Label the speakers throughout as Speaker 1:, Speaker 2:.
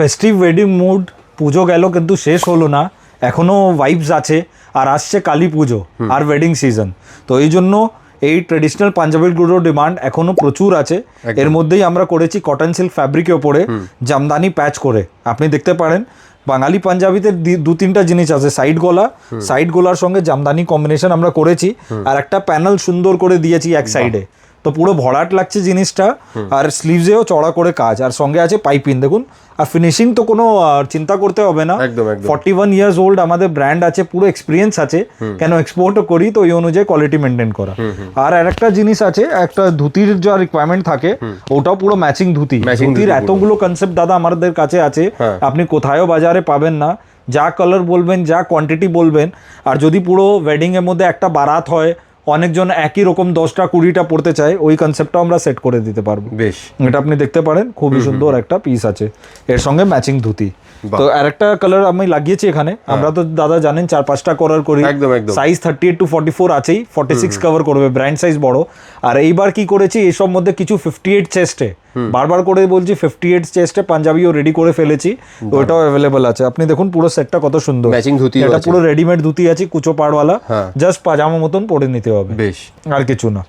Speaker 1: Festive wedding mood, পুজো গেল কিন্তু শেষ হলো না, এখনও ভাইবস আছে, আর আসছে কালী পুজো আর ওয়েডিং সিজন। তো এই জন্য এই ট্রেডিশনাল পাঞ্জাবিগুলোর ডিমান্ড এখনও প্রচুর আছে। এর মধ্যেই আমরা করেছি কটন সিল্ক ফ্যাব্রিকের ওপরে জামদানি প্যাচ করে। আপনি দেখতে পারেন বাঙালি পাঞ্জাবিতে দু তিনটা জিনিস আছে, সাইড গলার সঙ্গে জামদানি কম্বিনেশন আমরা করেছি, আর একটা প্যানেল সুন্দর করে দিয়েছি এক সাইডে, তো পুরো ভরাট লাগছে জিনিসটা। আর স্লিভসেও চড়া করে কাজ, আর সঙ্গে আছে পাইপিং দেখুন। আর ফিনিশিং তো কোনো চিন্তা করতে হবে না। 41 ইয়ার্স ওল্ড আমাদের ব্র্যান্ড আছে, পুরো এক্সপিরিয়েন্স আছে, কেন এক্সপোর্টও করি, তো এই অনুযায়ী কোয়ালিটি মেনটেন করা। আর একটা জিনিস আছে, একটা ধুতির যা রিকোয়ারমেন্ট থাকে ওটাও পুরো ম্যাচিং ধুতির এতগুলো কনসেপ্ট দাদা আমাদের কাছে আছে, আপনি কোথায়ও বাজারে পাবেন না। যা কালার বলবেন, যা কোয়ান্টিটি বলবেন, আর যদি পুরো ওয়েডিং এর মধ্যে একটা বারাত হয়, অনেকজন একই রকম 10টা 20টা পড়তে চায়, ওই কনসেপ্টটাও আমরা সেট করে দিতে পারবো। বেশ, এটা আপনি দেখতে পারেন, খুবই সুন্দর একটা পিস আছে, এর সঙ্গে ম্যাচিং ধুতি। তো আরেকটা কালার আমি লাগিয়েছি এখানে। আমরা তো দাদা জানেন 4-5টা কালার করি, সাইজ 38 to 44 আছেই, 46 কভার করবে, ব্র্যান্ড সাইজ বড়। আর এইবার কি করেছি, এসব মধ্যে কিছু 58 চেস্টে, বারবার করে বলছি 58 চেস্টে পাঞ্জাবিও রেডি করে ফেলেছি, তো ওটাও অ্যাভেলেবল আছে। আপনি দেখুন পুরো সেটটা কত সুন্দর, ম্যাচিং ধুতি, এটা পুরো রেডিমেড ধুতি আছে, কুচো পাড়ওয়ালা, জাস্ট পাজামা মতন পরে নিতে হবে, বেশ, আর কিছু না।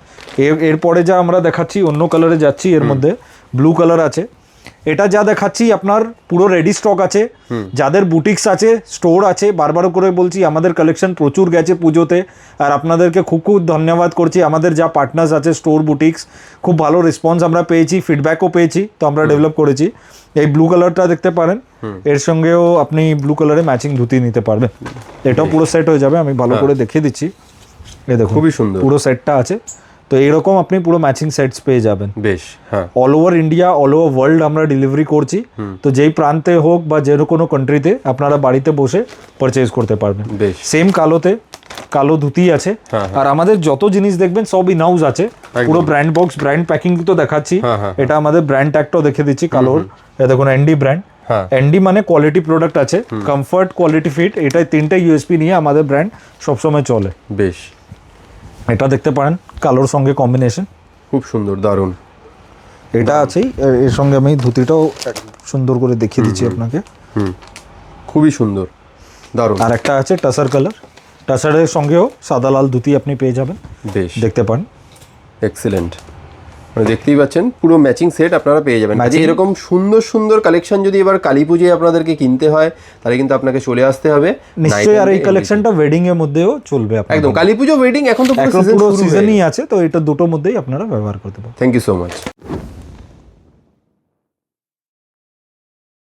Speaker 1: এরপরে যা আমরা দেখাচ্ছি, অন্য কালারে যাচ্ছি, এর মধ্যে ব্লু কালার আছে। এটা যা দেখাচ্ছি আপনার পুরো রেডি স্টক আছে, যাদের বুটিক্স আছে, স্টোর আছে, বারবার করে বলছি আমাদের কালেকশন প্রচুর গেছে পুজোতে, আর আপনাদেরকে খুব খুব ধন্যবাদ করছি। আমাদের যা পার্টনার্স আছে স্টোর বুটিক্স, খুব ভালো রেসপন্স আমরা পেয়েছি, ফিডব্যাকও পেয়েছি, তো আমরা ডেভেলপ করেছি। এই ব্লু কালারটা দেখতে পারেন, এর সঙ্গেও আপনি ব্লু কালারে ম্যাচিং ধুতি নিতে পারবেন, এটাও পুরো সেট হয়ে যাবে। আমি ভালো করে দেখিয়ে দিচ্ছি, এই দেখুন খুবই সুন্দর পুরো সেটটা আছে। তো এরকম আপনি পুরো ম্যাচিং সেটস পেয়ে যাবেন। বেশ, হ্যাঁ, all over India, all over world আমরা ডেলিভারি করছি। তো যেই প্রান্তে হোক বা যে কোনো কান্ট্রিতে আপনারা বাড়িতে বসে পারচেজ করতে পারবেন। সেম কালো ধুতি আছে, আর আমাদের যত জিনিস দেখবেন সব ইন হাউস আছে, পুরো ব্র্যান্ড বক্স, ব্র্যান্ড প্যাকিং তো দেখাচ্ছি। এটা আমাদের ব্র্যান্ড ট্যাগটাও দেখে দিচ্ছি কালোর, দেখুন এনডি ব্র্যান্ড। এনডি মানে কোয়ালিটি প্রোডাক্ট আছে, কমফর্ট, কোয়ালিটি, ফিট, এটাই তিনটে ইউএসপি নিয়ে আমাদের ব্র্যান্ড সবসময় চলে। বেশ, এটা দেখতে পারেন কালোর সঙ্গে কম্বিনেশন, খুব সুন্দর, দারুণ। এটা আছেই, এর সঙ্গে আমি ধুতিটাও সুন্দর করে দেখিয়ে দিচ্ছি আপনাকে, খুবই সুন্দর, দারুণ। আর একটা আছে টাসার কালার, টাসারের সঙ্গেও সাদা লাল ধুতি আপনি পেয়ে যাবেন। বেশ, দেখতে পান, এক্সিলেন্ট। মানে দেখতেই পাচ্ছেন পুরো ম্যাচিং সেট আপনারা পেয়ে যাবেন। এরকম সুন্দর সুন্দর কালেকশন যদি এবার কালী পুজোয় আপনাদেরকে কিনতে হয়, তাহলে কিন্তু আপনাকে চলে আসতে হবে নিশ্চয়ই। আর এই কালেকশনটা ওয়েডিং এর মধ্যেও চলবে, একদম কালী পুজো ওয়েডিং এখন তো পুরো সিজনই আছে, তো এটা দুটোর মধ্যেই আপনারা ব্যবহার করতে পারেন। Thank you so much.